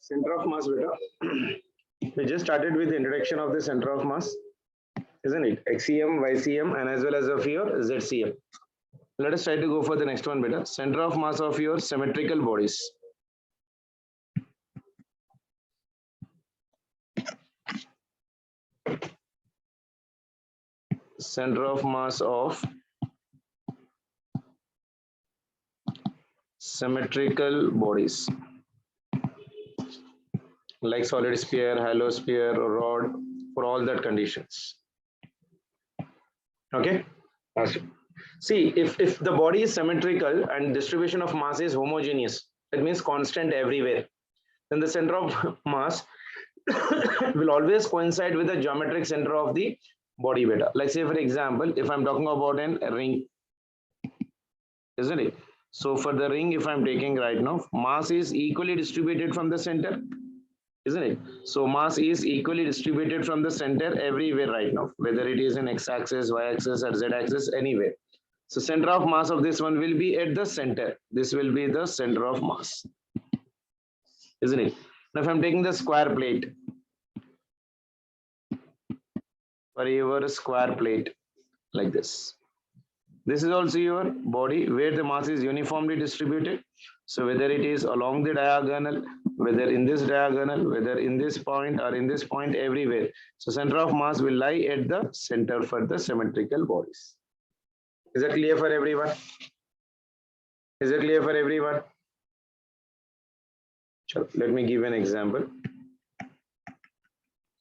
Center of mass, beta. We just started with the introduction of the center of mass, isn't it? XCM, YCM, and as well as of your ZCM. Let us try to go for the next one, beta. Center of mass of your symmetrical bodies. Center of mass of symmetrical bodies, like solid sphere, hollow sphere, rod, for all that conditions. Okay. See, if the body is symmetrical and distribution of mass is homogeneous, that means constant everywhere, then the center of mass will always coincide with the geometric center of the body, beta. Like say for example, if I'm talking about a ring, isn't it? So for the ring, if I'm taking right now, mass is equally distributed from the center, isn't it? So mass is equally distributed from the center everywhere right now, whether it is in x-axis, y-axis, or z-axis, anywhere. So center of mass of this one will be at the center. This will be the center of mass, isn't it? Now if I'm taking the square plate, for your square plate, like this. This is also your body where the mass is uniformly distributed. So whether it is along the diagonal, whether in this diagonal, whether in this point or in this point, everywhere. So center of mass will lie at the center for the symmetrical bodies. Is that clear for everyone? Is it clear for everyone? Sure. Let me give an example.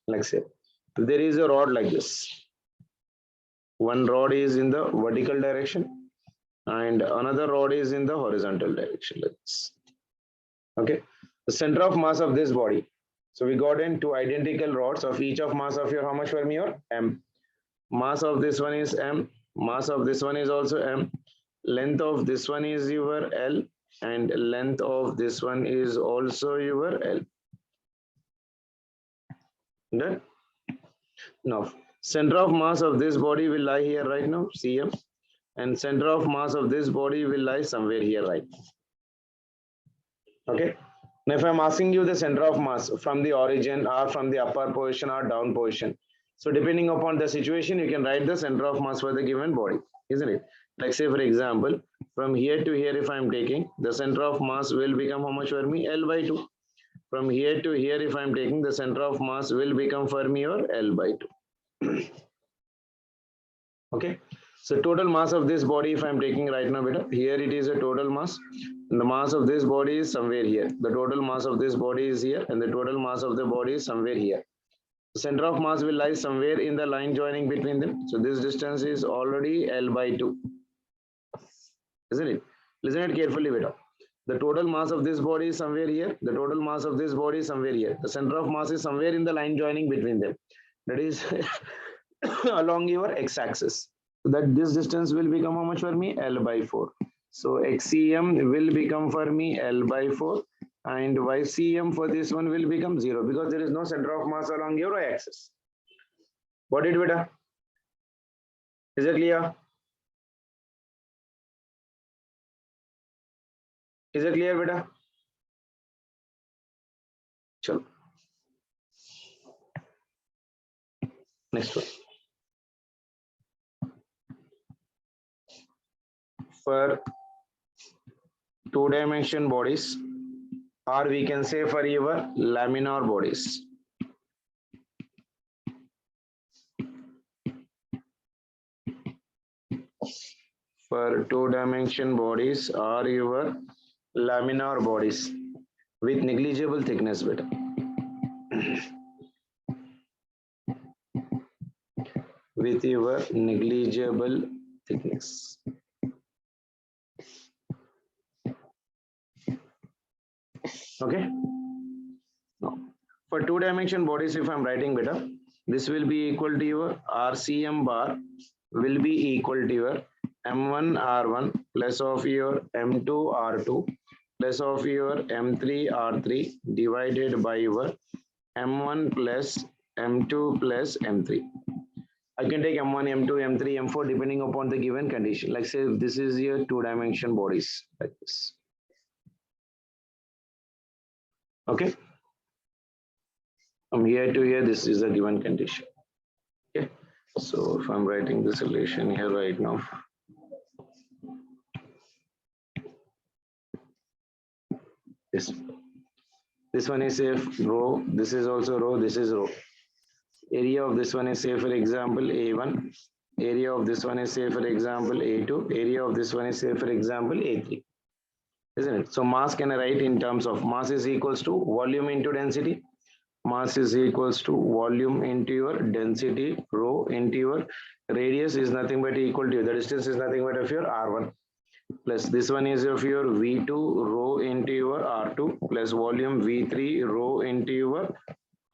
Like say, there is a rod like this. One rod is in the vertical direction and another rod is in the horizontal direction, like this. Okay, the center of mass of this body. So we got in two identical rods of each of mass of your, how much for me, or m. Mass of this one is m, mass of this one is also m, length of this one is your L, and length of this one is also your L. Done? Now center of mass of this body will lie here right now, Cm, and center of mass of this body will lie somewhere here right now. Okay. Now if I'm asking you the center of mass from the origin or from the upper position or down position, so depending upon the situation, you can write the center of mass for the given body, isn't it? Like say for example, from here to here, if I'm taking, the center of mass will become how much for me? L by 2. From here to here, if I'm taking, the center of mass will become for me or L by 2. Okay, so total mass of this body, if I'm taking right now, beta, here it is a total mass, and the mass of this body is somewhere here. The total mass of this body is here, and the total mass of the body is somewhere here. The center of mass will lie somewhere in the line joining between them. So this distance is already L by 2, isn't it? Listen it carefully, beta. The total mass of this body is somewhere here. The total mass of this body is somewhere here. The center of mass is somewhere in the line joining between them. That is along your x-axis. So that this distance will become how much for me? L by 4. So XCM will become for me L by 4, and YCM for this one will become 0 because there is no center of mass along your y-axis. Got it, beta? Is it clear? Is it clear, beta? Chalo. Next one. For two-dimension bodies, or we can say for your laminar bodies. For two-dimension bodies or your laminar bodies with negligible thickness, beta. With your negligible thickness. Okay. Now, for two-dimension bodies, if I'm writing, beta, this will be equal to your RCM bar will be equal to your M1 R1 plus of your M2 R2 plus of your M3 R3 divided by your M1 plus M2 plus M3. I can take M1, M2, M3, M4 depending upon the given condition. Like say this is your two-dimension bodies like this. Okay. From here to here, this is a given condition. Okay. So if I'm writing this relation here right now, this one is say rho, this is also rho, this is rho. Area of this one is say for example A1, area of this one is say for example A2, area of this one is say for example A3, isn't it? So mass can I write in terms of mass is equals to volume into density. Mass is equals to volume into your density, rho into your radius is nothing but equal to, the distance is nothing but of your R1, plus this one is of your V2 rho into your R2 plus volume V3 rho into your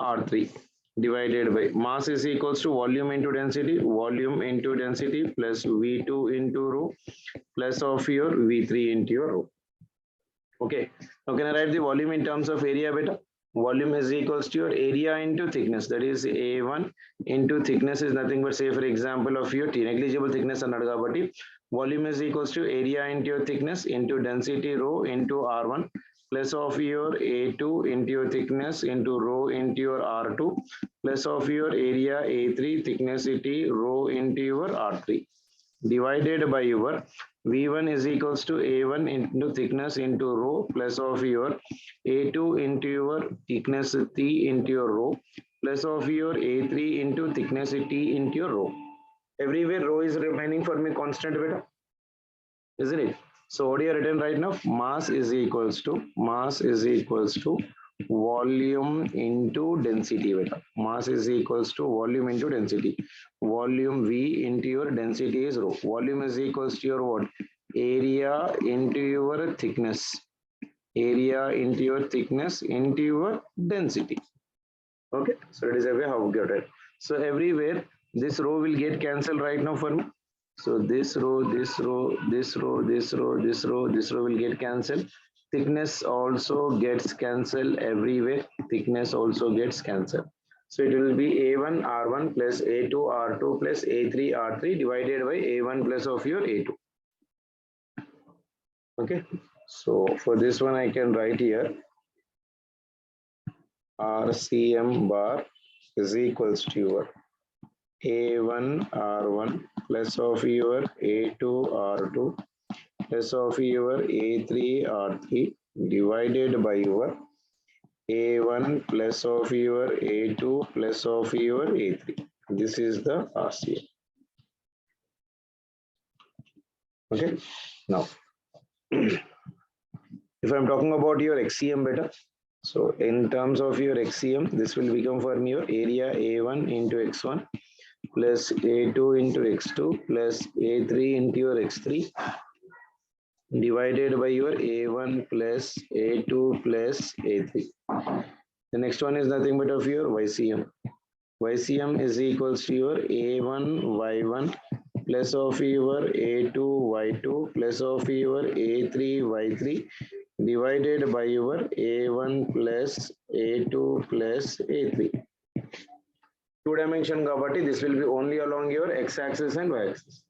R3 divided by mass is equals to volume into density plus V2 into rho plus of your V3 into your rho. Okay, now can I write the volume in terms of area beta? Volume is equals to your area into thickness, that is A1 into thickness is nothing but say for example of your T, negligible thickness annadu kabatti volume is equals to area into your thickness into density rho into R1 plus of your A2 into your thickness into rho into your R2 plus of your area A3 thickness T rho into your R3 divided by your V1 is equals to A1 into thickness into rho plus of your A2 into your thickness T into your rho plus of your A3 into thickness T into your rho. Everywhere rho is remaining for me constant beta, isn't it? So what you are written right now, mass is equals to volume into density beta. Mass is equals to volume into density. Volume V into your density is rho. Volume is equals to your what? Area into your thickness. Area into your thickness into your density. Okay, so it is a way how we get it. So everywhere this row will get cancelled right now for me. So this row, this row, this row, this row, this row, this row will get cancelled. Thickness also gets cancelled everywhere. Thickness also gets cancelled. So it will be A1 R1 plus A2 R2 plus A3 R3 divided by A1 plus of your A2. Okay. So for this one I can write here RCM bar is equals to your A1 R1 plus of your A2 R2 plus of your A3 R3 divided by your A1 plus of your A2 plus of your A3. This is the RCM. Okay. Now, if I'm talking about your XCM beta, so in terms of your XCM, this will become for me your area A1 into X1 plus A2 into X2 plus A3 into your X3 divided by your A1 plus A2 plus A3. The next one is nothing but of your YCM. YCM is equals to your A1 Y1 plus of your A2 Y2 plus of your A3 Y3 divided by your A1 plus A2 plus A3. Two dimension kabatti this will be only along your x-axis and y-axis.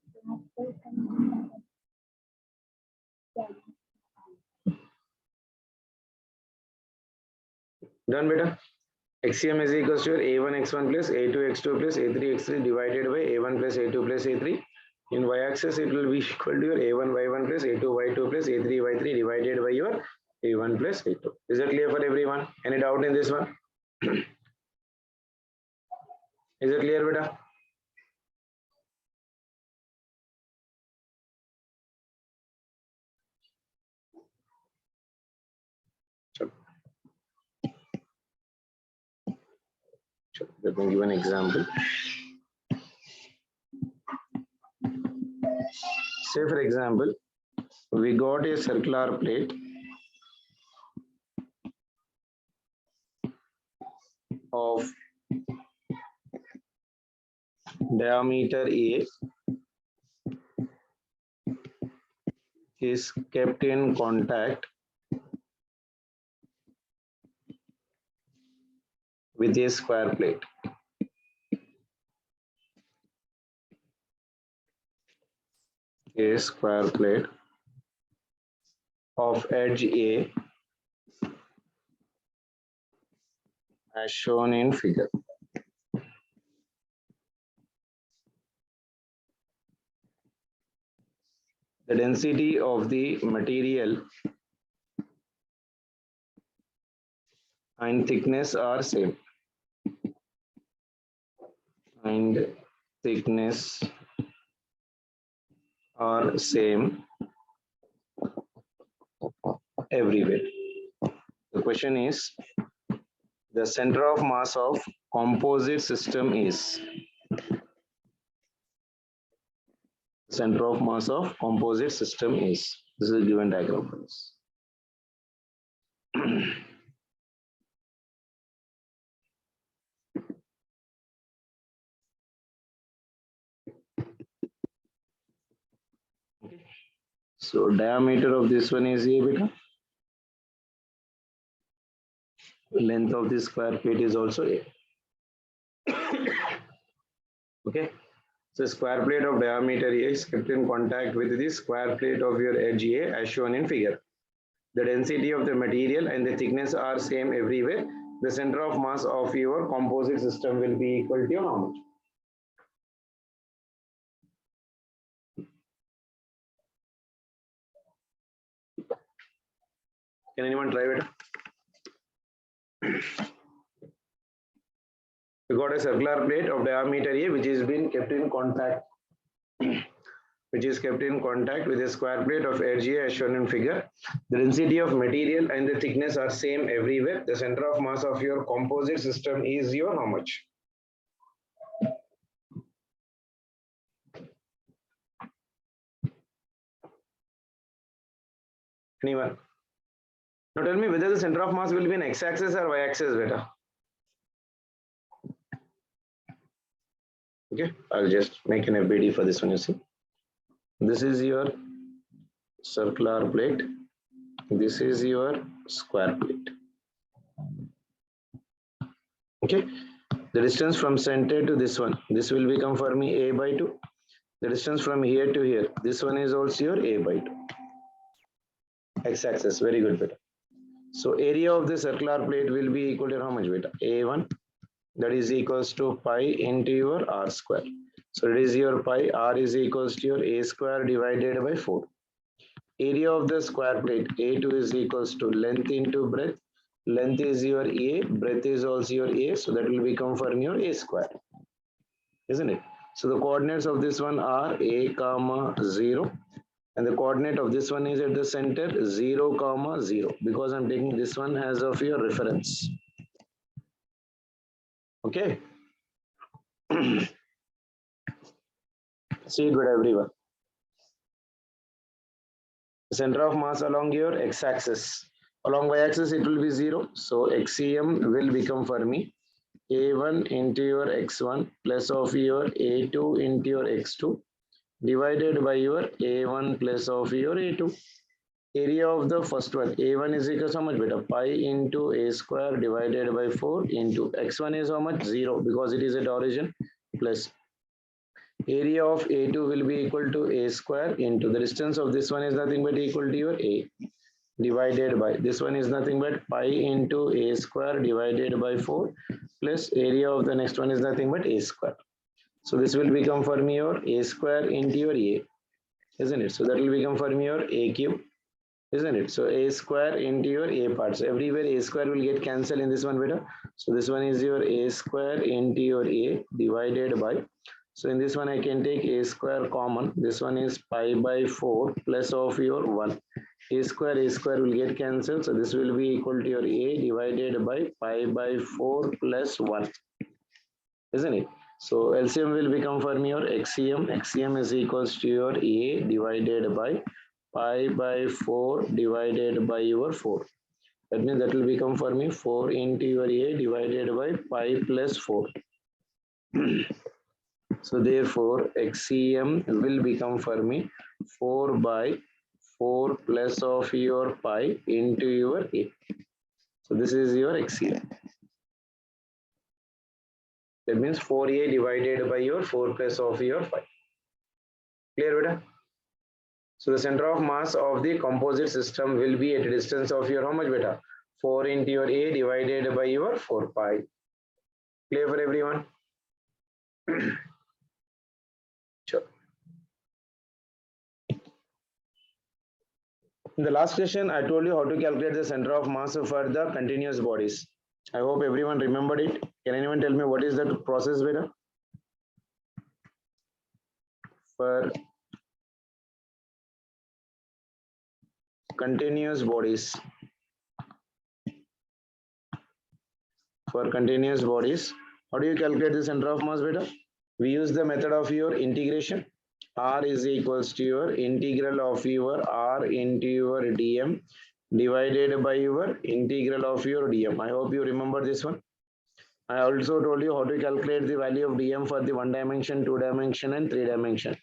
Done beta. XCM is equals to A1 X1 plus A2 X2 plus A3 X3 divided by A1 plus A2 plus A3. In y-axis it will be equal to your A1 Y1 plus A2 Y2 plus A3 Y3 divided by your A1 plus A2. Is that clear for everyone? Any doubt in this one? Is it clear beta? Sure. Let me give an example. Say for example, we got a circular plate of diameter A is kept in contact with a square plate. A square plate of edge A as shown in figure. The density of the material and thickness are same. And thickness are same everywhere. The question is, the center of mass of composite system is. Center of mass of composite system is. This is a given diagram for this. So diameter of this one is A beta. Length of this square plate is also A. Okay. So square plate of diameter A is kept in contact with the square plate of your edge A as shown in figure. The density of the material and the thickness are same everywhere. The center of mass of your composite system will be equal to how much? Can anyone try it? We got a circular plate of diameter A which is been kept in contact with a square plate of edge A as shown in figure. The density of material and the thickness are same everywhere. The center of mass of your composite system is your how much? Anyone? Now tell me whether the center of mass will be in x-axis or y-axis beta. Okay, I'll just make an FBD for this one, you see. This is your circular plate. This is your square plate. Okay, the distance from center to this one, this will become for me A by 2. The distance from here to here, this one is also your A by 2. X-axis, very good beta. So area of the circular plate will be equal to how much beta? A1, that is equals to pi into your r square. So it is your pi, r is equals to your a square divided by 4. Area of the square plate, A2 is equals to length into breadth. Length is your A, breadth is also your A, so that will become for your A square, isn't it? So the coordinates of this one are A comma 0. And the coordinate of this one is at the center 0 comma 0 because I'm taking this one as of your reference. Okay. See it with everyone. Center of mass along your x-axis. Along y-axis it will be 0. So XCM will become for me A1 into your x1 plus of your A2 into your x2 divided by your A1 plus of your A2. Area of the first one, A1 is equal to how much beta? Pi into A square divided by 4 into x1 is how much? 0 because it is at origin plus area of A2 will be equal to A square into the distance of this one is nothing but equal to your A divided by this one is nothing but pi into A square divided by 4 plus area of the next one is nothing but A square. So this will become for me your A square into your A, isn't it? So that will become for me your A cube, isn't it? So A square into your A parts. Everywhere A square will get cancelled in this one beta. So this one is your A square into your A divided by. So in this one I can take A square common. This one is pi by 4 plus of your 1. A square will get cancelled. So this will be equal to your A divided by pi by 4 plus 1. Isn't it? So LCM will become for me your XCM. XCM is equals to your A divided by pi by 4 divided by your 4. That means that will become for me 4 into your A divided by pi plus 4. So therefore XCM will become for me 4 by 4 plus of your pi into your A. So this is your XCM. That means 4A divided by your 4 plus of your 5. Clear, beta? So the center of mass of the composite system will be at a distance of your how much beta? 4 into your A divided by your 4 pi. Clear for everyone? Sure. In the last question, I told you how to calculate the center of mass for the continuous bodies. I hope everyone remembered it. Can anyone tell me what is that process, Veda? For continuous bodies. For continuous bodies, how do you calculate the center of mass, Veda? We use the method of your integration. R is equals to your integral of your R into your dm divided by your integral of your dm. I hope you remember this one. I also told you how to calculate the value of dm for the 1 dimension, 2 dimension and 3 dimension.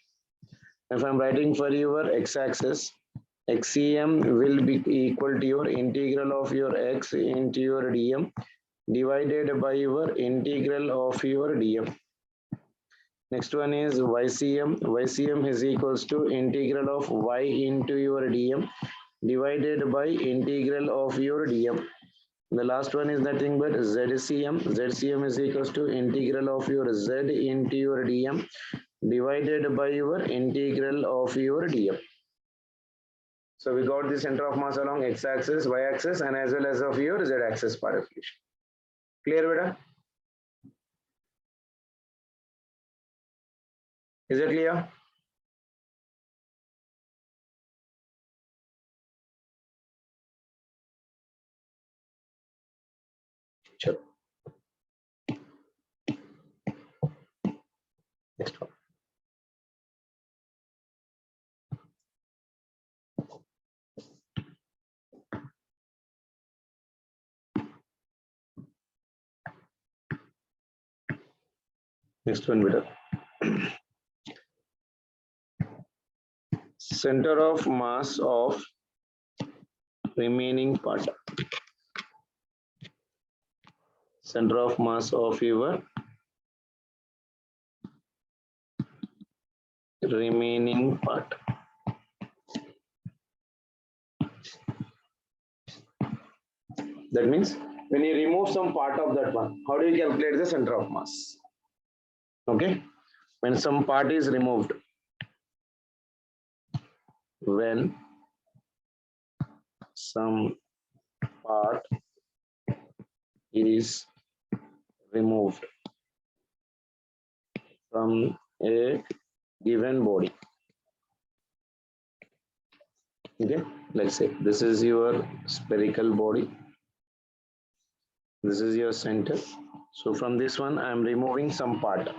If I'm writing for your x-axis, xcm will be equal to your integral of your x into your dm divided by your integral of your dm. Next one is YCM. YCM is equals to integral of y into your dm divided by integral of your dm. The last one is nothing but ZCM. ZCM is equals to integral of your z into your dm divided by your integral of your dm. So we got the center of mass along x-axis, y-axis and as well as of your z-axis part. Clear, Veda? Is it clear? Sure. Next one. Next one, Veda. Center of mass of remaining part. Center of mass of your remaining part. That means when you remove some part of that one, how do you calculate the center of mass? Okay, when some part is removed, when some part is removed from a given body. Okay, let's say this is your spherical body. This is your center. So from this one, I am removing some part.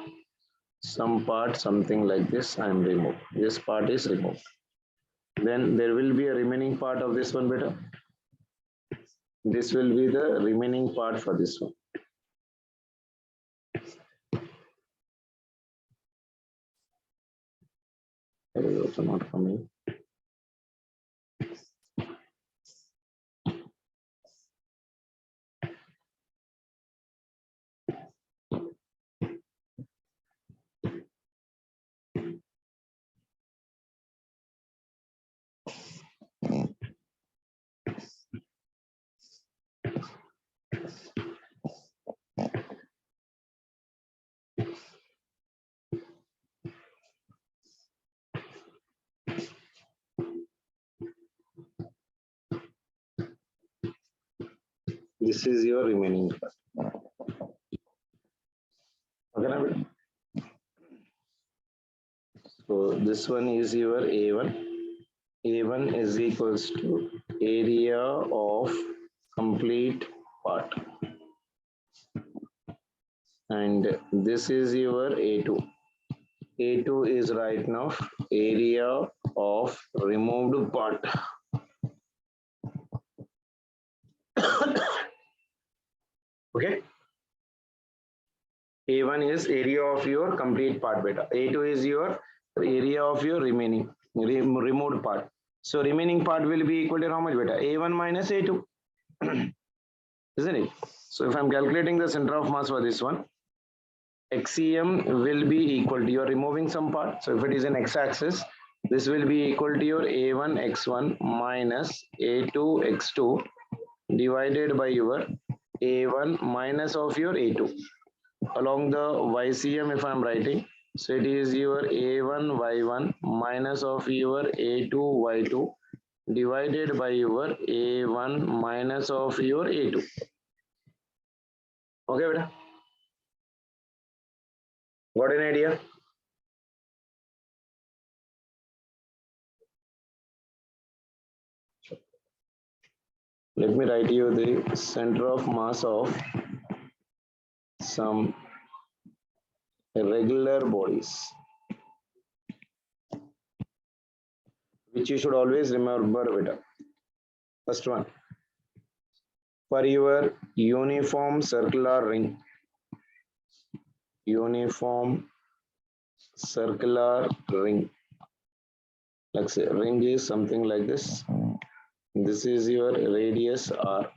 Some part, something like this, I am removed. This part is removed. Then there will be a remaining part of this one, beta. This will be the remaining part for this one. It is also not coming. This is your remaining part. Okay, so this one is your A1. A1 is equals to area of complete part. And this is your A2. A2 is right now area of removed part. Okay. A1 is area of your complete part, beta. A2 is your area of your remaining removed part. So remaining part will be equal to how much, beta? A1 minus A2. Isn't it? So if I'm calculating the center of mass for this one, XCM will be equal to, you're removing some part. So if it is an x-axis, this will be equal to your A1 x1 minus A2 x2 divided by your A1 minus of your A2. Along the YCM, if I'm writing, so it is your A1 Y1 minus of your A2 Y2 divided by your A1 minus of your A2. Okay, beta? Got an idea? Let me write you the center of mass of some irregular bodies, which you should always remember, beta. First one, for your uniform circular ring, uniform circular ring, like say ring is something like this. This is your radius R.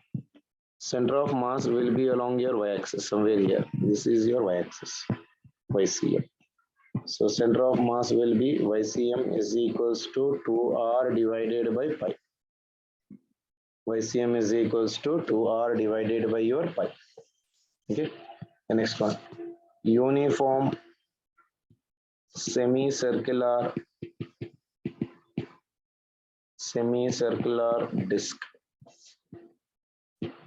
Center of mass will be along your y-axis somewhere here. This is your y-axis, YCM. So center of mass will be YCM is equals to 2R divided by pi. YCM is equals to 2R divided by your pi. Okay. The next one, uniform semicircular disk.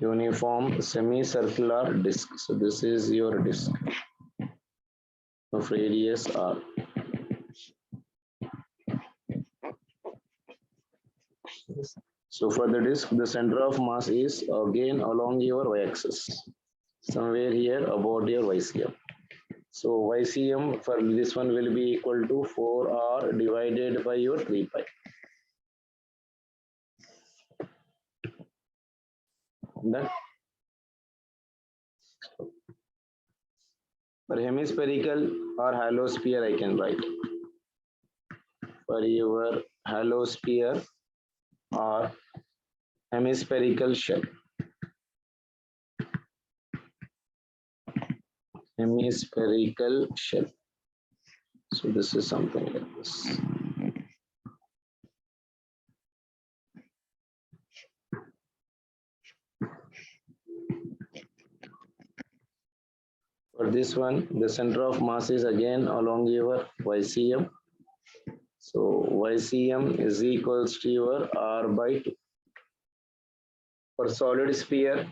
Uniform semicircular disk. So this is your disk of radius R. So for the disk, the center of mass is again along your y-axis, somewhere here about your YCM. So YCM for this one will be equal to 4R divided by your 3 pi. Done. For hemispherical or hollow sphere, I can write. For your hollow sphere or hemispherical shell. Hemispherical shell. So this is something like this. For this one, the center of mass is again along your YCM. So YCM is equals to your R by 2. For solid sphere,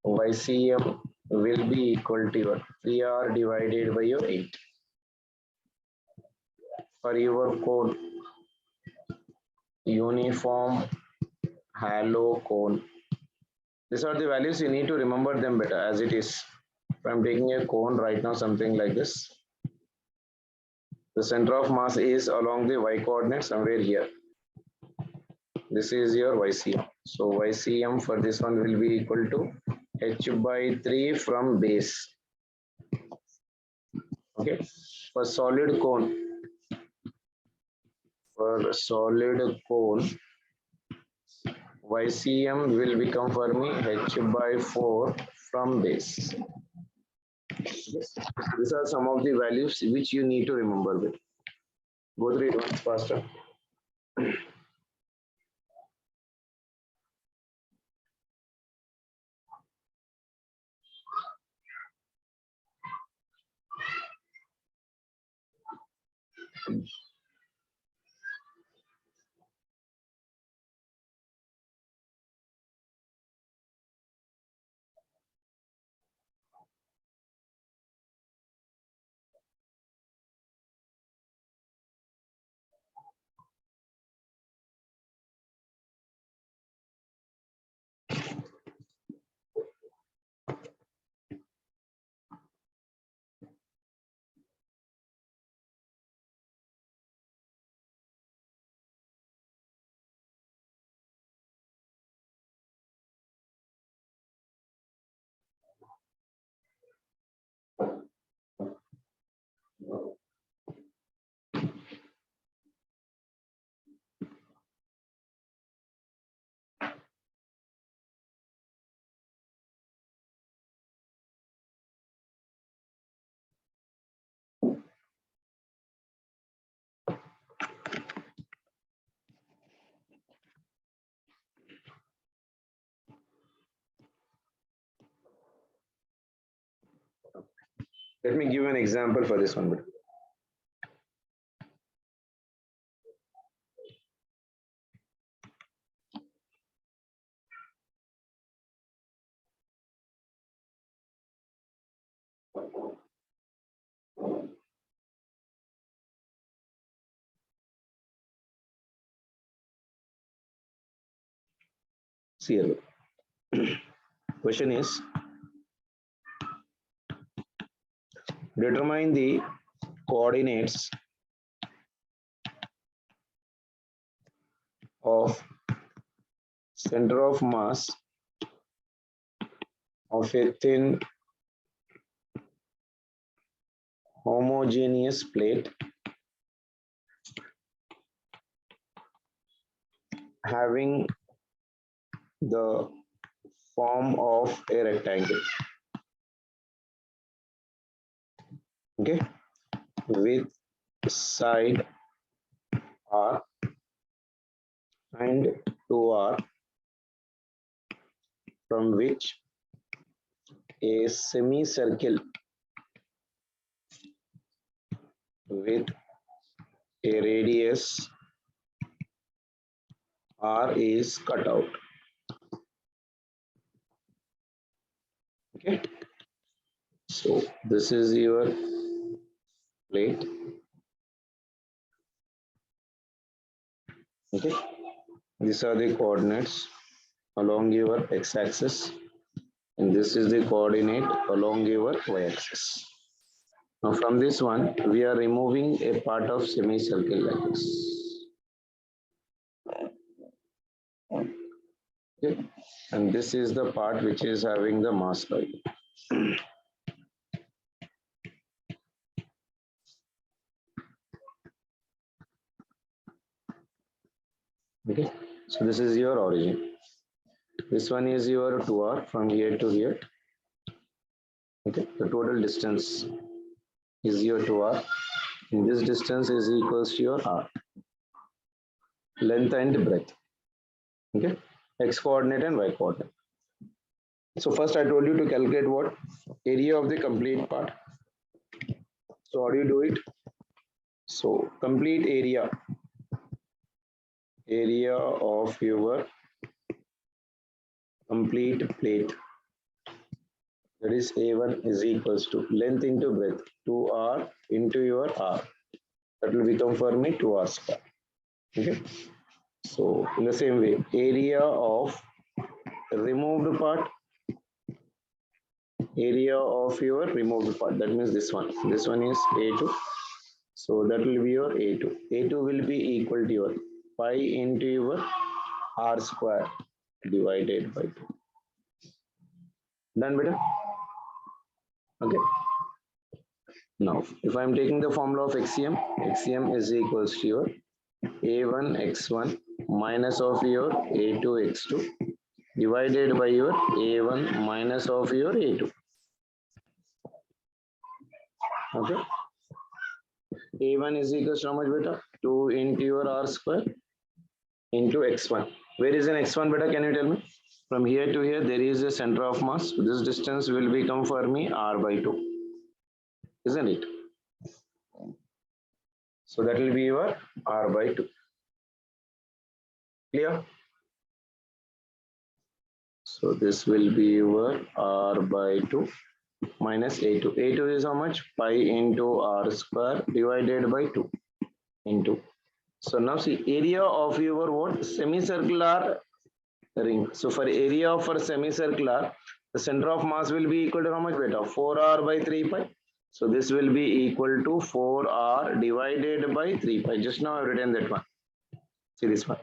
YCM will be equal to your 3R divided by your 8. For your cone, uniform hollow cone. These are the values, you need to remember them better as it is. If I'm taking a cone right now, something like this. The center of mass is along the y coordinate somewhere here. This is your YCM. So YCM for this one will be equal to h by 3 from base. Okay. For solid cone, YCM will become for me h by 4 from base. These are some of the values which you need to remember with. Go through it once faster. Let me give you an example for this one. See here. Question is, determine the coordinates of center of mass of a thin homogeneous plate having the form of a rectangle. Okay, with side R and 2R, from which a semicircle with a radius R is cut out. Okay, so this is your plate. Okay, these are the coordinates along your x-axis, and this is the coordinate along your y-axis. Now from this one, we are removing a part of semicircle like this. Okay, and this is the part which is having the mass value. Okay, so this is your origin. This one is your 2R from here to here. Okay, the total distance is your 2R. And this distance is equals to your R. Length and breadth. Okay, x coordinate and y coordinate. So first I told you to calculate what? Area of the complete part. So how do you do it? So complete area of your complete plate, that is A1 is equals to length into breadth, 2R into your R. That will become for me 2R square. Okay. So in the same way, area of removed part, area of your removed part, that means this one is A2. So that will be your A2. A2 will be equal to your pi into your R square divided by 2. Done, better? Okay. Now, if I am taking the formula of XCM, XCM is equals to your A1 x1 minus of your A2 x2 divided by your A1 minus of your A2. Okay. A1 is equals to how much, beta? 2 into your R square into x1. Where is an x1, beta? Can you tell me? From here to here, there is a center of mass. This distance will become for me R by 2. Isn't it? So that will be your R by 2. Clear? So this will be your R by 2 minus A2. A2 is how much? Pi into R square divided by 2 into. So now see, area of your what? Semicircular ring. So for area for semicircular, the center of mass will be equal to how much, beta? 4R by 3 pi. So this will be equal to 4R divided by 3 pi. Just now I've written that one. See this one.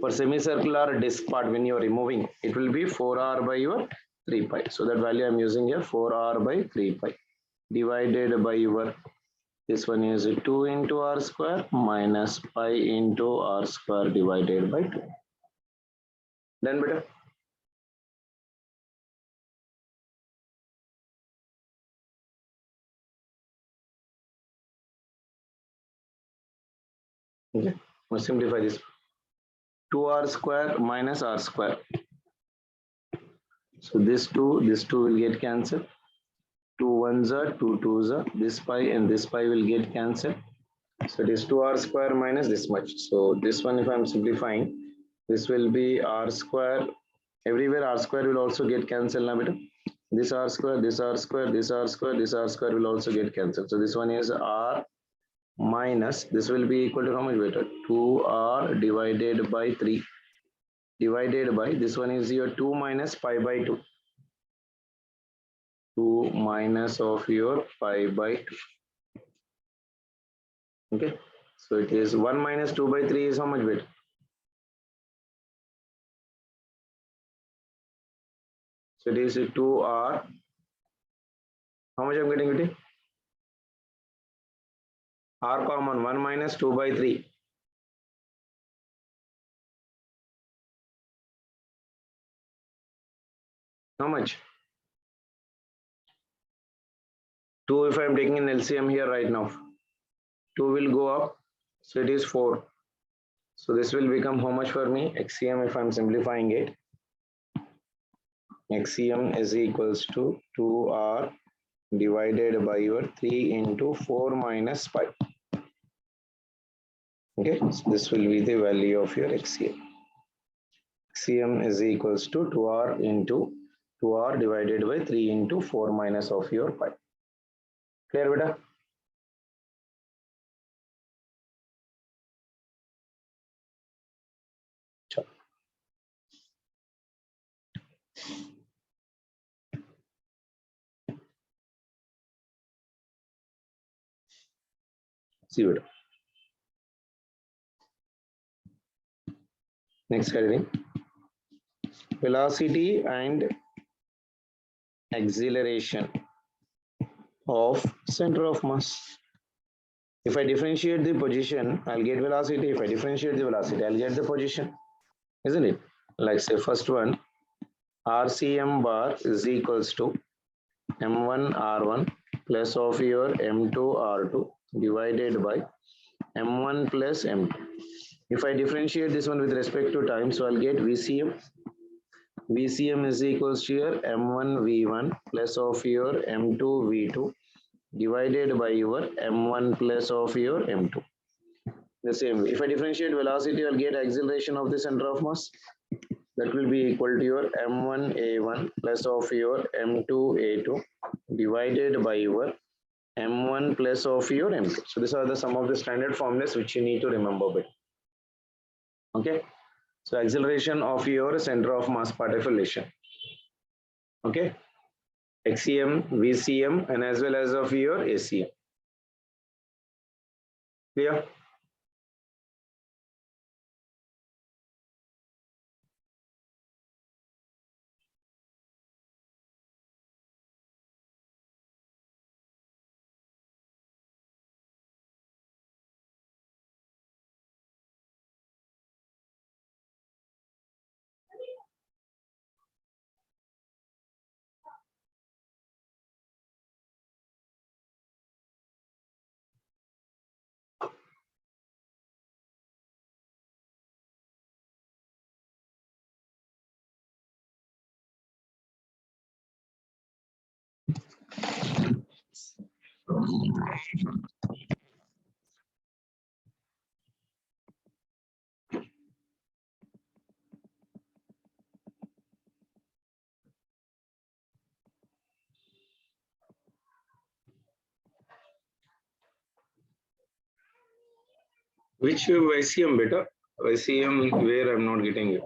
For semicircular disk part, when you are removing, it will be 4R by your 3 pi. So that value I'm using here, 4R by 3 pi divided by your, this one is 2 into R square minus pi into R square divided by 2. Done, beta? Okay, let's simplify this. 2R square minus R square. So this 2 will get cancelled. 2 ones are 2 twos are. This pi and this pi will get cancelled. So it is 2r square minus this much. So this one, if I'm simplifying, this will be r square. Everywhere r square will also get cancelled now, beta. This r square, this r square, this r square, this r square will also get cancelled. So this one is r minus, this will be equal to how much, beta? 2r divided by 3 divided by, this one is your 2 minus pi by 2. 2 minus of your pi by 2. Okay. So it is 1 minus 2 by 3 is how much, beta? So it is 2r. How much I'm getting it? R common, 1 minus 2 by 3. How much? 2 if I am taking an LCM here right now. 2 will go up. So it is 4. So this will become how much for me? XCM, if I am simplifying it. XCM is equals to 2R divided by your 3 into 4 minus pi. Okay, so this will be the value of your XCM. XCM is equals to 2R into 2R divided by 3 into 4 minus of your pi. Clear, beta? Sure. See beta. Next category. Velocity and acceleration of center of mass. If I differentiate the position, I'll get velocity. If I differentiate the velocity, I'll get the position. Isn't it? Like say first one, RCM bar is equals to M1 R1 plus of your M2 R2 divided by M1 plus M2. If I differentiate this one with respect to time, so I'll get VCM. VCM is equals to your M1 V1 plus of your M2 V2 divided by your M1 plus of your M2. The same way. If I differentiate velocity, I'll get acceleration of the center of mass. That will be equal to your M1 A1 plus of your M2 A2 divided by your M1 plus of your M2. So these are the some of the standard formulas which you need to remember. Okay. So acceleration of your center of mass partition. Okay. XCM, VCM, and as well as of your ACM. Clear? Which YCM beta? YCM where I'm not getting it.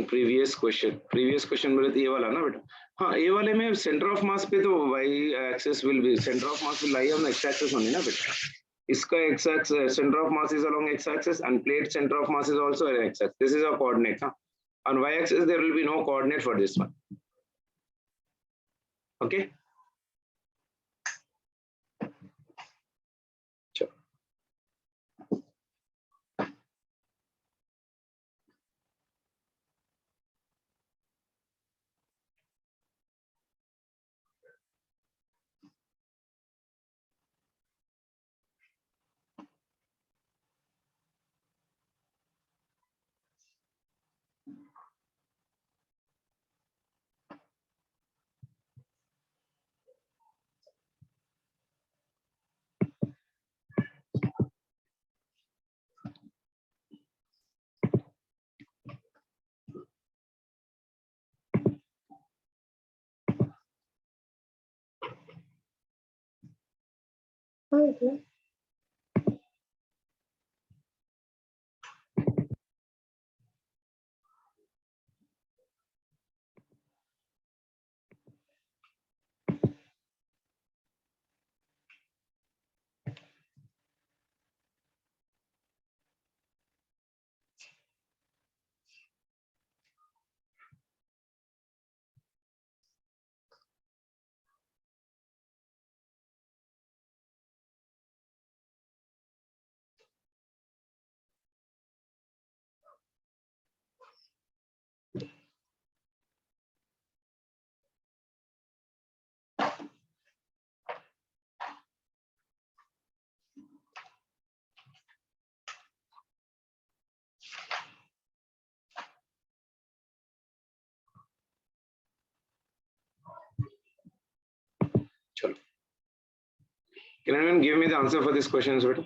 Previous question बोले तो ये वाला ना बेटा. हाँ ये वाले में सेंटर ऑफ मास पे तो y axis will be centre of mass will lie on x axis only ना बेटा. इसका x axis centre of mass is along x axis and plate center of mass is also an x axis. This is a coordinate. Huh? On y axis there will be no coordinate for this one. Okay. Sure. Okay. Chalo. Can anyone give me the answer for this question, beta?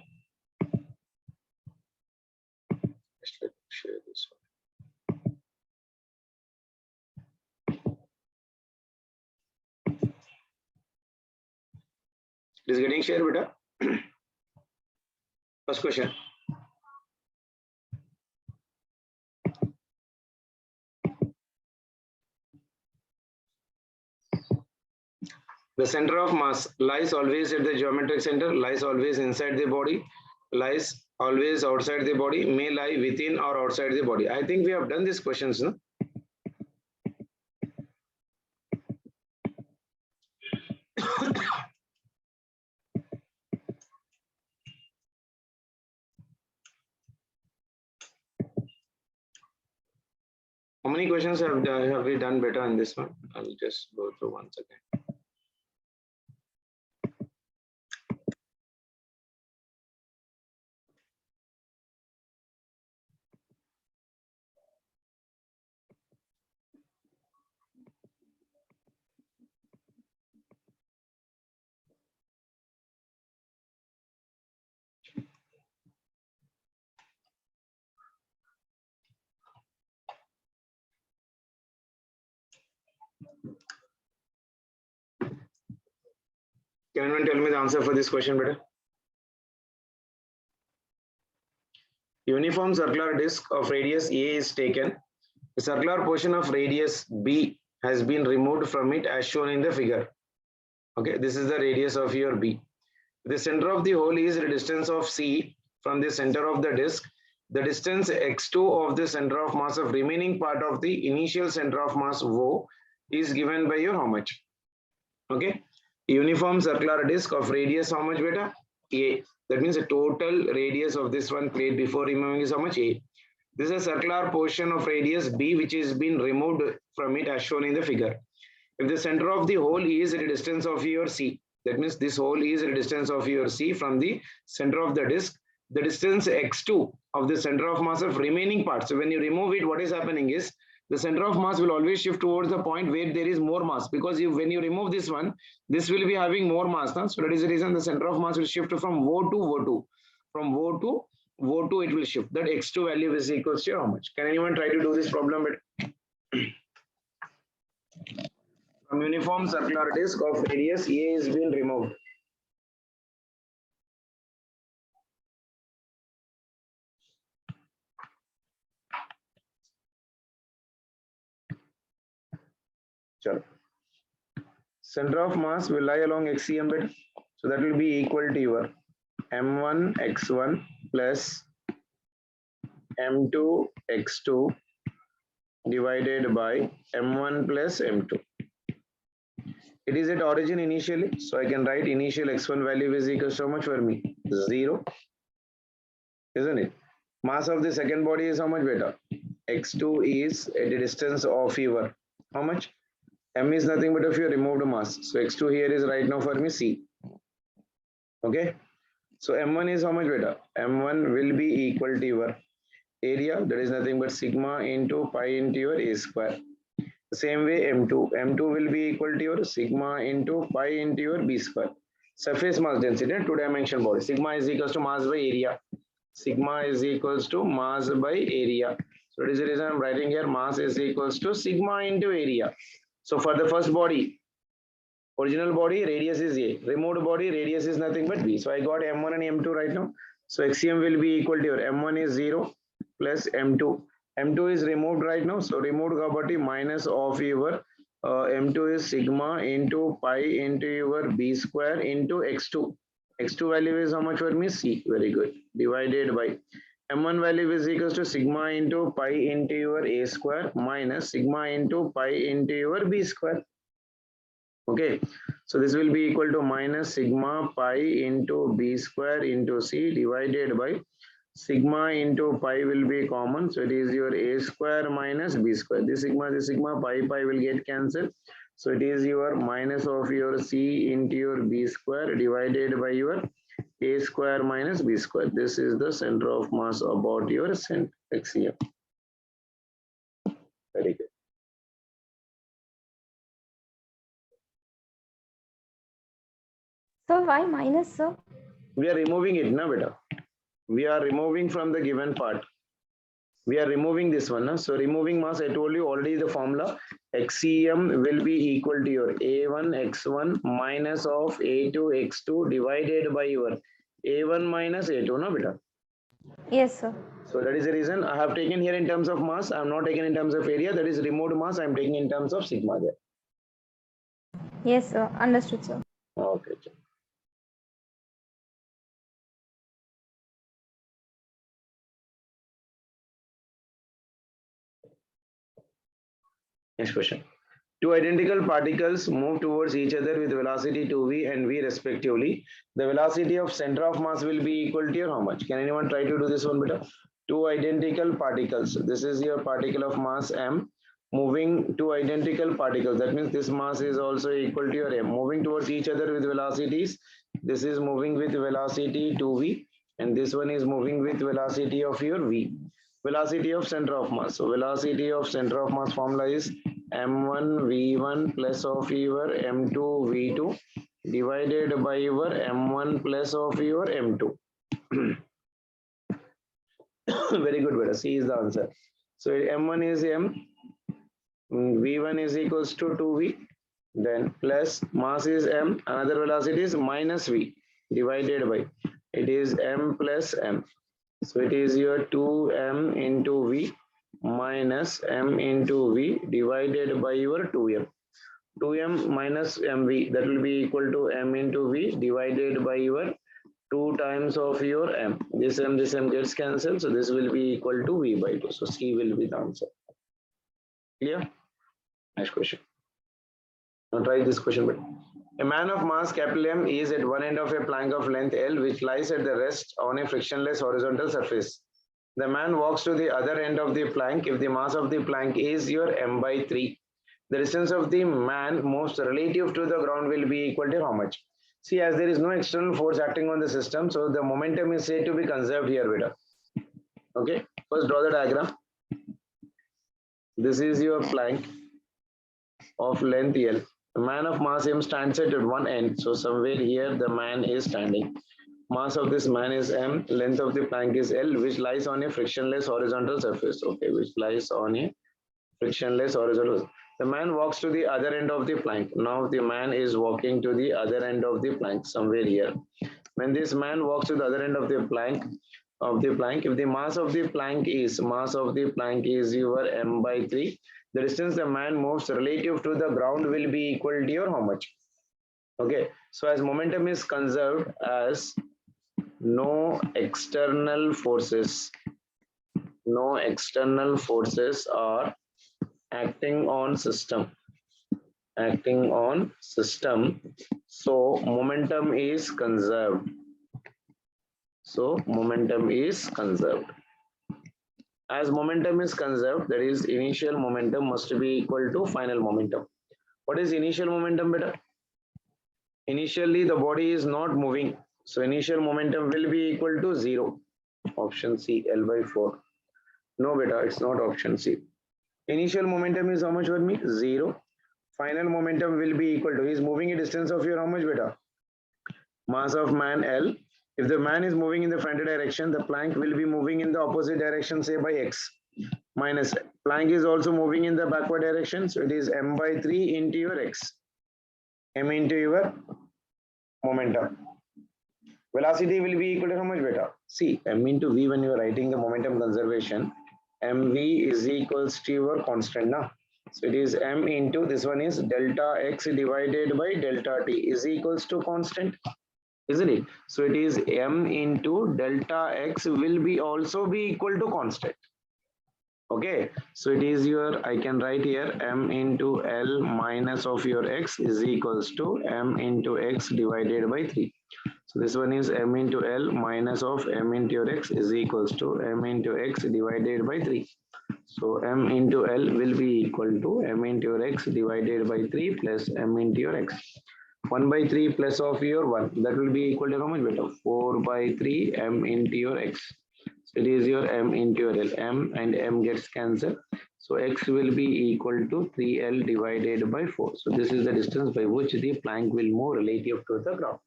Just let me share this one. It is getting shared, beta. First question. The center of mass lies always at the geometric center, lies always inside the body, lies always outside the body, may lie within or outside the body. I think we have done these questions, no? How many questions have we done better in this one? I'll just go through once again. Can anyone tell me the answer for this question better? Uniform circular disc of radius A is taken. The circular portion of radius B has been removed from it as shown in the figure. Okay, this is the radius of your B. The center of the hole is the distance of C from the center of the disc. The distance x2 of the center of mass of remaining part of the initial center of mass O is given by your how much? Okay, uniform circular disc of radius how much beta? A. That means the total radius of this one plate before removing is how much? A. This is a circular portion of radius B which is been removed from it as shown in the figure. If the center of the hole is the distance of your C, that means this hole is the distance of your C from the center of the disc, the distance x2 of the center of mass of remaining part. So when you remove it, what is happening is the center of mass will always shift towards the point where there is more mass, because when you remove this one, this will be having more mass. Huh? So that is the reason the center of mass will shift from O to O2. From O to O2 it will shift. That x2 value is equals to how much? Can anyone try to do this problem? From uniform circular disc of radius A is being removed. Sure. Center of mass will lie along XCM bit. So that will be equal to your M1 x1 plus M2 x2 divided by M1 plus M2. It is at origin initially, so I can write initial x1 value is equal to how much for me? 0, isn't it? Mass of the second body is how much beta? X2 is at a distance of your how much? M is nothing but of your removed mass. So x2 here is right now for me C. Okay. So M1 is how much beta? M1 will be equal to your area, that is nothing but sigma into pi into your A square. The same way M2 will be equal to your sigma into pi into your B square. Surface mass density, two dimension body. Sigma is equals to mass by area. Sigma is equals to mass by area. So that is the reason I'm writing here mass is equals to sigma into area. So for the first body, Original body radius is A. Removed body radius is nothing but B. So I got M1 and M2 right now. So XCM will be equal to your M1 is 0 plus M2. M2 is removed right now. So removed property minus of your M2 is sigma into pi into your B square into X2. X2 value is how much for me? C. Very good. Divided by M1 value is equals to sigma into pi into your A square minus sigma into pi into your B square. Okay, so this will be equal to minus sigma pi into B square into C divided by sigma into pi will be common. So it is your A square minus B square. This sigma, pi will get cancelled. So it is your minus of your C into your B square divided by your A square minus B square. This is the center of mass about your XCM. Very good. So why minus, sir? We are removing it, na beta. We are removing from the given part. We are removing this one. Na? So removing mass, I told you already the formula. XCM will be equal to your A1 X1 minus of A2 X2 divided by your A1 minus A2, na beta. Yes, sir. So that is the reason I have taken here in terms of mass. I am not taken in terms of area. That is removed mass. I am taking in terms of sigma there. Yes, sir. Understood, sir. Okay. Next question. Two identical particles move towards each other with velocity 2v and v respectively. The velocity of center of mass will be equal to your how much? Can anyone try to do this one beta? Two identical particles. This is your particle of mass m moving two identical particles. That means this mass is also equal to your m. Moving towards each other with velocities. This is moving with velocity 2v and this one is moving with velocity of your v. Velocity of center of mass. So velocity of center of mass formula is m1 v1 plus of your m2 v2 divided by your m1 plus of your m2. Very good, beta. C is the answer. So m1 is m, v1 is equals to 2v, then plus mass is m, another velocity is minus v divided by it is m plus m. So it is your 2m into v minus m into v divided by your 2m. 2m minus mv, that will be equal to m into v divided by your 2 times of your m. This m gets cancelled. So this will be equal to v by 2. So C will be the answer. Clear? Next question. Now try this question. But a man of mass capital M is at one end of a plank of length L which lies at the rest on a frictionless horizontal surface. The man walks to the other end of the plank if the mass of the plank is your m by 3. The distance of the man moves relative to the ground will be equal to how much? See, as there is no external force acting on the system, so the momentum is said to be conserved here, beta. Okay, first draw the diagram. This is your plank of length L. The man of mass M stands at one end, so somewhere here the man is standing. Mass of this man is m, length of the plank is L, which lies on a frictionless horizontal surface. Okay, which lies on a frictionless horizontal. The man walks to the other end of the plank. Now the man is walking to the other end of the plank, somewhere here. When this man walks to the other end of the plank, if the mass of the plank is your m by 3, the distance the man moves relative to the ground will be equal to your how much? Okay, so as momentum is conserved, as no external forces are acting on system, so momentum is conserved. As momentum is conserved, that is initial momentum must be equal to final momentum. What is initial momentum, beta? Initially the body is not moving, so initial momentum will be equal to 0. Option C, L by 4. No beta, it's not option C. Initial momentum is how much for me? 0. Final momentum will be equal to, he is moving a distance of your how much, beta? Mass of man L. If the man is moving in the front direction, the plank will be moving in the opposite direction, say by x. Minus plank is also moving in the backward direction, so it is m by 3 into your x. m into your momentum. Velocity will be equal to how much beta? See, m into v when you are writing the momentum conservation, mv is equals to your constant now. So it is m into this one is delta x divided by delta t is equals to constant, isn't it? So it is m into delta x will be also be equal to constant. Okay, so it is your, I can write here m into L minus of your x is equals to m into x divided by 3. So this one is m into L minus of m into your x is equals to m into x divided by 3. So m into L will be equal to m into your x divided by 3 plus m into your x. 1 by 3 plus of your 1, that will be equal to how much beta? 4 by 3 m into your x. So it is your m into your L. M and m gets cancelled. So x will be equal to 3L divided by 4. So this is the distance by which the plank will move relative to the ground.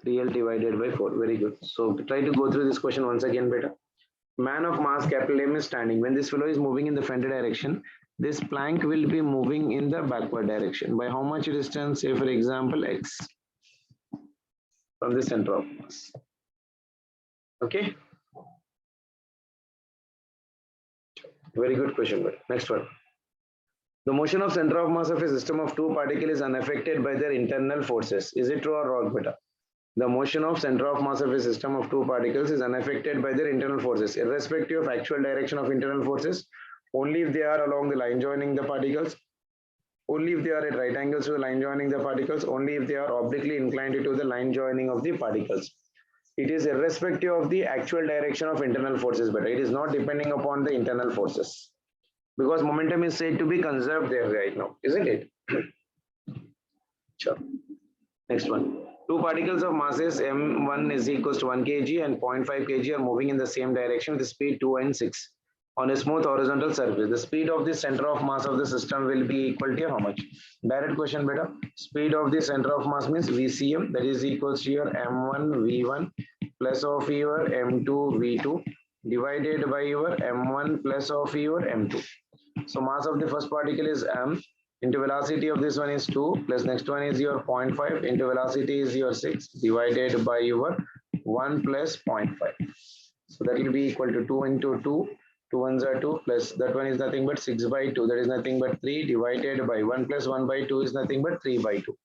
3L divided by 4. Very good. So try to go through this question once again, beta. Man of mass capital M is standing. When this fellow is moving in the front direction, this plank will be moving in the backward direction. By how much distance? Say for example, x from the center of mass. Okay. Very good question. Next one. The motion of center of mass of a system of two particles is unaffected by their internal forces. Is it true or wrong, beta? The motion of center of mass of a system of two particles is unaffected by their internal forces, irrespective of actual direction of internal forces, only if they are along the line joining the particles, only if they are at right angles to the line joining the particles, only if they are obliquely inclined to the line joining of the particles. It is irrespective of the actual direction of internal forces, but it is not depending upon the internal forces. Because momentum is said to be conserved there right now, isn't it? Sure. Next one. Two particles of masses m1 is equals to 1 kg and 0.5 kg are moving in the same direction with speed 2 and 6 on a smooth horizontal surface. The speed of the center of mass of the system will be equal to how much? Direct question, beta. Speed of the center of mass means VCM, that is equals to your m1 v1 plus of your m2 v2 divided by your m1 plus of your m2. So mass of the first particle is m into velocity of this one is 2 plus next one is your 0.5 into velocity is your 6 divided by your 1 plus 0.5. So that will be equal to 2 into 2. 2 ones are 2 plus that one is nothing but 6 by 2. That is nothing but 3 divided by 1 plus 1 by 2 is nothing but 3 by 2.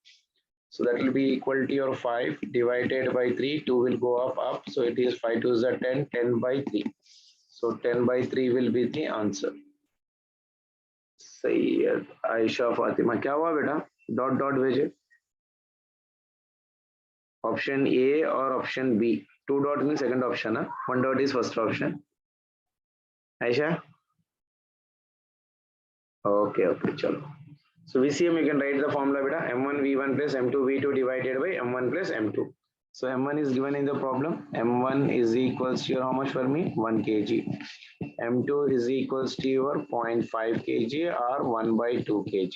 So that will be equal to your 5 divided by 3. 2 will go up. So it is 5 2 is 10, 10 by 3. So 10 by 3 will be the answer. Syed Ayesha Fatima क्या हुआ बेटा dot dot भेजे option A और option B 2 dot mean second option है 1 dot is first option Ayesha okay चलो so VCM you can write the formula beta m1 v1 plus m2 v2 divided by m1 plus m2. So m1 is given in the problem. M1 is equals to your how much for me 1 kg. M2 is equals to your 0.5 kg or 1 by 2 kg.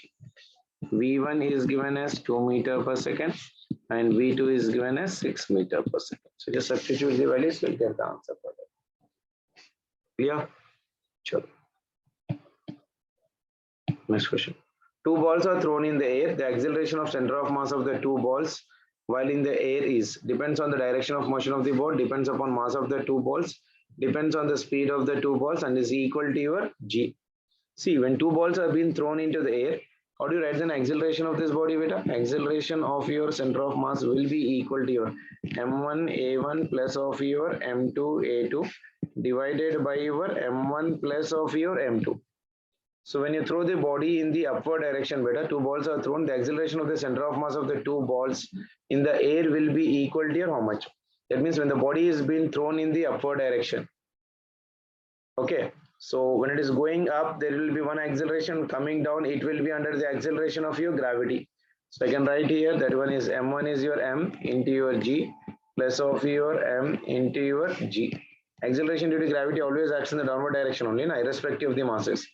V1 is given as 2 meter per second and V2 is given as 6 meter per second. So just substitute the values, we'll get the answer for that. Clear? Sure. Next question. Two balls are thrown in the air. The acceleration of center of mass of the two balls while in the air is depends on the direction of motion of the ball, depends upon mass of the two balls, depends on the speed of the two balls and is equal to your g. See, when two balls are being thrown into the air, how do you write the acceleration of this body, beta? Acceleration of your center of mass will be equal to your m1 a1 plus of your m2 a2 divided by your m1 plus of your m2. So when you throw the body in the upward direction, beta, two balls are thrown, the acceleration of the center of mass of the two balls in the air will be equal to your how much? That means when the body is being thrown in the upward direction. Okay, so when it is going up, there will be one acceleration. Coming down, it will be under the acceleration of your gravity. So I can write here that one is m1 is your m into your g plus of your m into your g. Acceleration due to gravity always acts in the downward direction only, irrespective of the masses.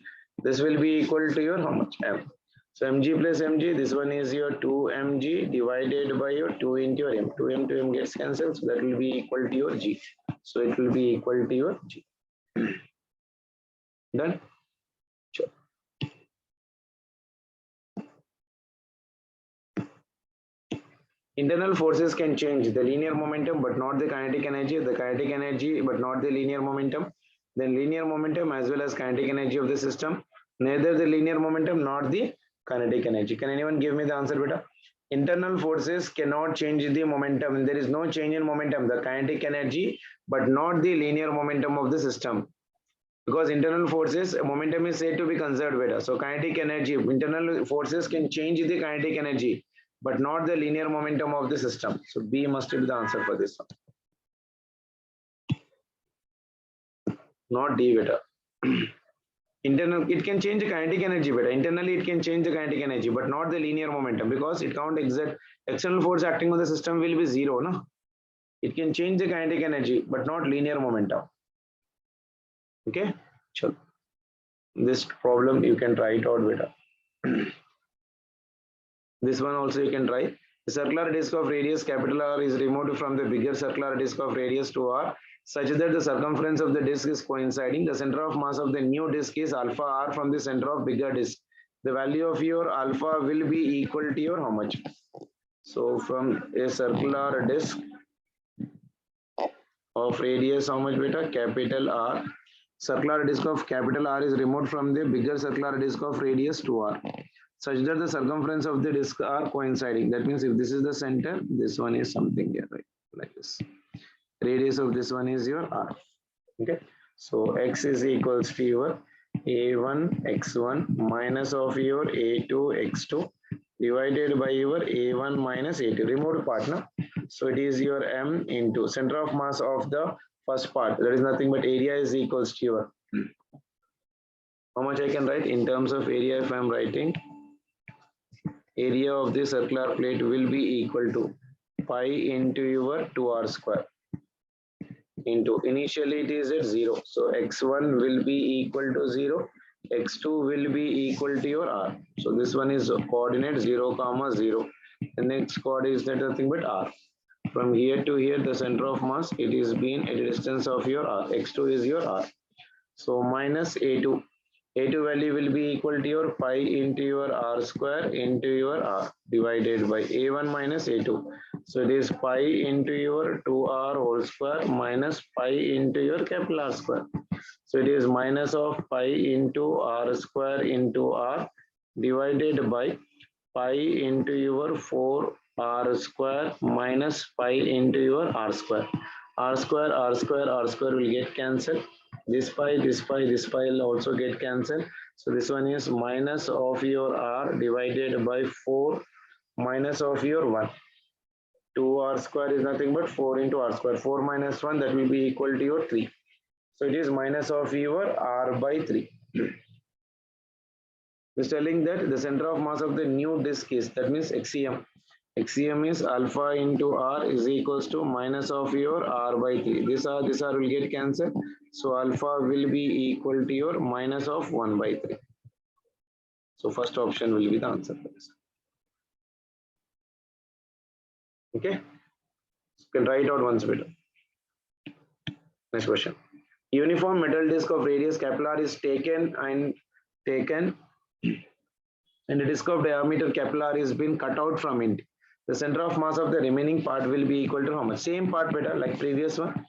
This will be equal to your how much? M. So mg plus mg, this one is your 2mg divided by your 2 into your m. 2m to m gets cancelled, so that will be equal to your g. So it will be equal to your g. Done? Sure. Internal forces can change the linear momentum but not the kinetic energy, the kinetic energy but not the linear momentum, then linear momentum as well as kinetic energy of the system, neither the linear momentum nor the kinetic energy. Can anyone give me the answer, beta? Internal forces cannot change the momentum. There is no change in momentum, the kinetic energy, but not the linear momentum of the system. Because internal forces, momentum is said to be conserved, beta. So kinetic energy, internal forces can change the kinetic energy, but not the linear momentum of the system. So B must be the answer for this one. Not D, beta. Internal, it can change the kinetic energy, beta. Internally, it can change the kinetic energy, but not the linear momentum because it can't exact external force acting on the system will be zero, no? It can change the kinetic energy, but not linear momentum. Okay, sure. This problem you can try it out, beta. This one also you can try. The circular disk of radius capital R is removed from the bigger circular disk of radius 2r such that the circumference of the disk is coinciding. The center of mass of the new disk is alpha r from the center of bigger disk. The value of your alpha will be equal to your how much? So from a circular disk of radius how much, beta? Capital R. Circular disk of capital R is removed from the bigger circular disk of radius 2r such that the circumference of the disk are coinciding. That means if this is the center, this one is something here, right? Like this. Radius of this one is your r. Okay. So x is equals to your a1 x1 minus of your a2 x2 divided by your a1 minus a2. Removed part, no? So it is your m into center of mass of the first part. That is nothing but area is equals to your. How much I can write in terms of area if I am writing? Area of the circular plate will be equal to pi into your 2r square into initially it is at 0. So x1 will be equal to 0, x2 will be equal to your r. So this one is coordinate 0, 0. The next coordinate is nothing but r. From here to here, the center of mass, it is being at a distance of your r. x2 is your r. So minus a2. A2 value will be equal to your pi into your r square into your r divided by a1 minus a2. So it is pi into your 2r whole square minus pi into your capital R square. So it is minus of pi into r square into r divided by pi into your 4r square minus pi into your r square. R square, r square, r square will get cancelled. This pi will also get cancelled. So this one is minus of your r divided by 4 minus of your 1. 2r square is nothing but 4 into r square. 4 minus 1, that will be equal to your 3. So it is minus of your r by 3. It's telling that the center of mass of the new disk is, that means XCM. XCM is alpha into r is equals to minus of your r by 3. This r will get cancelled. So alpha will be equal to your minus of 1 by 3. So first option will be the answer for this. Okay. You can write out once better. Next question. Uniform metal disc of radius capital R is taken and the disc of diameter capital R is been cut out from it. The center of mass of the remaining part will be equal to how much? Same part, better like previous one.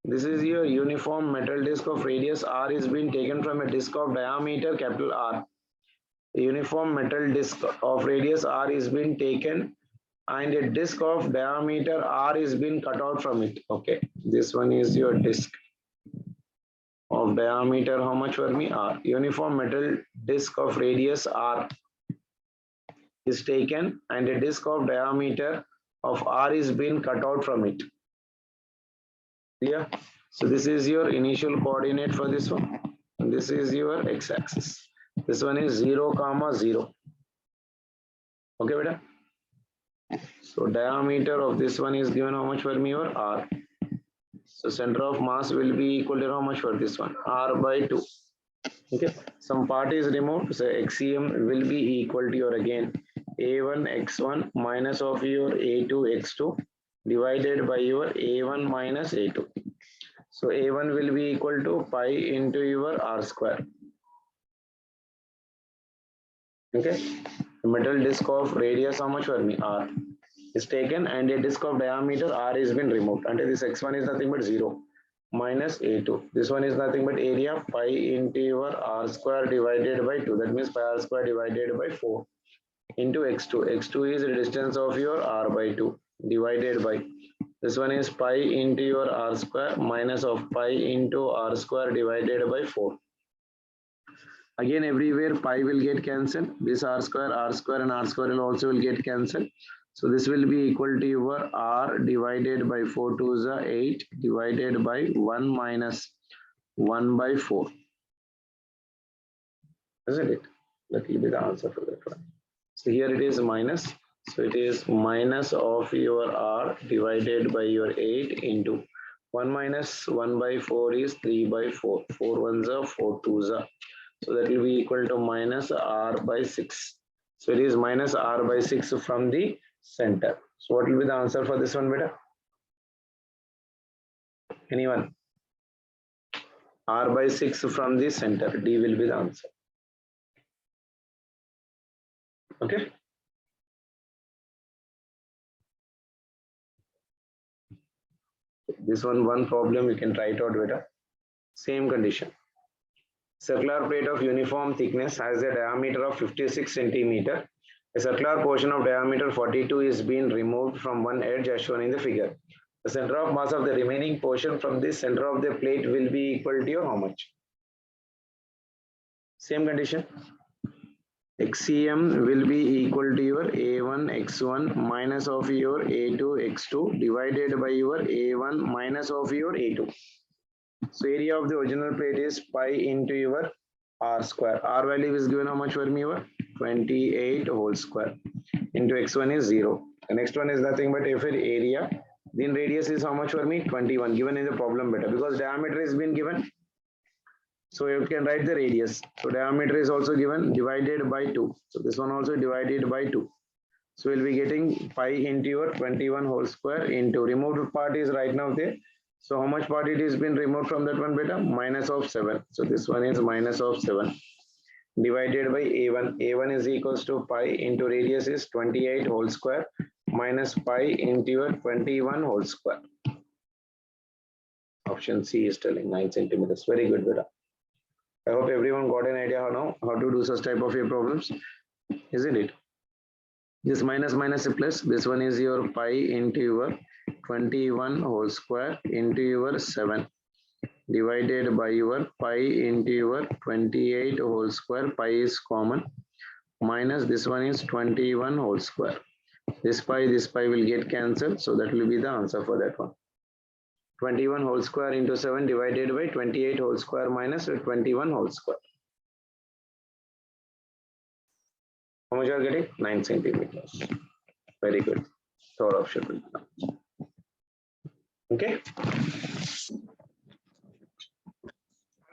This is your uniform metal disc of radius R is being taken from a disc of diameter capital R. The uniform metal disc of radius R is being taken and a disc of diameter R is being cut out from it. Okay, this one is your disc of diameter, how much for me? R. Uniform metal disc of radius R is taken and a disc of diameter of R is being cut out from it. Clear? So this is your initial coordinate for this one. And this is your x-axis. This one is 0, 0. Okay, beta? So diameter of this one is given how much for me, or R. So center of mass will be equal to how much for this one? R by 2. Okay, some part is removed. So XCM will be equal to your again A1 X1 minus of your A2 X2 divided by your A1 minus A2. So A1 will be equal to pi into your R square. Okay, the metal disc of radius how much for me? R. is taken and a disk of diameter r is been removed. And this x1 is nothing but 0 minus a2. This one is nothing but area pi into your r square divided by 2. That means pi r square divided by 4 into x2. x2 is the distance of your r by 2 divided by, this one is pi into your r square minus of pi into r square divided by 4. Again, everywhere pi will get cancelled. This r square and r square will also will get cancelled. So this will be equal to your r divided by 4 to the 8 divided by 1 minus 1 by 4. Isn't it? That will be the answer for that one. So here it is minus. So it is minus of your r divided by your 8 into 1 minus 1 by 4 is 3 by 4. 4 ones are 4 twos are. So that will be equal to minus r by 6. So it is minus r by 6 from the center. So what will be the answer for this one, beta? Anyone? R by 6 from the center. D will be the answer. Okay. This one problem you can try it out, beta. Same condition. Circular plate of uniform thickness has a diameter of 56 centimeter. A circular portion of diameter 42 is being removed from one edge as shown in the figure. The center of mass of the remaining portion from the center of the plate will be equal to how much? Same condition. XCM will be equal to your A1 x1 minus of your A2 x2 divided by your A1 minus of your A2. So area of the original plate is pi into your r square. R value is given how much for me? Your 28 whole square into x1 is 0. The next one is nothing but if area. Then radius is how much for me? 21 given in the problem better because diameter is been given. So you can write the radius. So diameter is also given divided by 2. So this one also divided by 2. So we'll be getting pi into your 21 whole square into removed part is right now there. So how much part it is been removed from that one beta? Minus of 7. So this one is minus of 7 divided by A1. A1 is equals to pi into radius is 28 whole square minus pi into your 21 whole square. Option C is telling 9 centimeters. Very good beta. I hope everyone got an idea how to do such type of problems, isn't it? This minus minus plus, this one is your pi into your 21 whole square into your 7 divided by your pi into your 28 whole square, pi is common, minus this one is 21 whole square. This pi will get cancelled, so that will be the answer for that one. 21 whole square into 7 divided by 28 whole square minus 21 whole square. How much are you getting? 9 centimeters. Very good. Third option will be. Okay. Have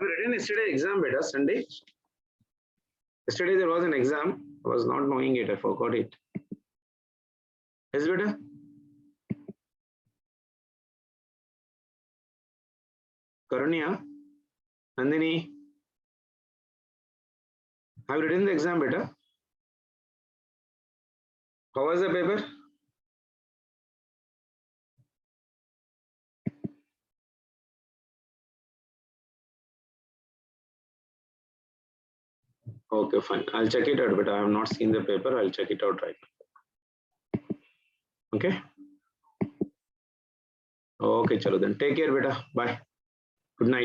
you written yesterday exam beta Sunday? Yesterday there was an exam. I was not knowing it. I forgot it. Yes, beta? Karunya, Nandini, have you written the exam beta? How was the paper? Okay, fine. I'll check it out, but I have not seen the paper. I'll check it out right now. Okay. Okay, chalo then. Take care, beta. Bye. Good night.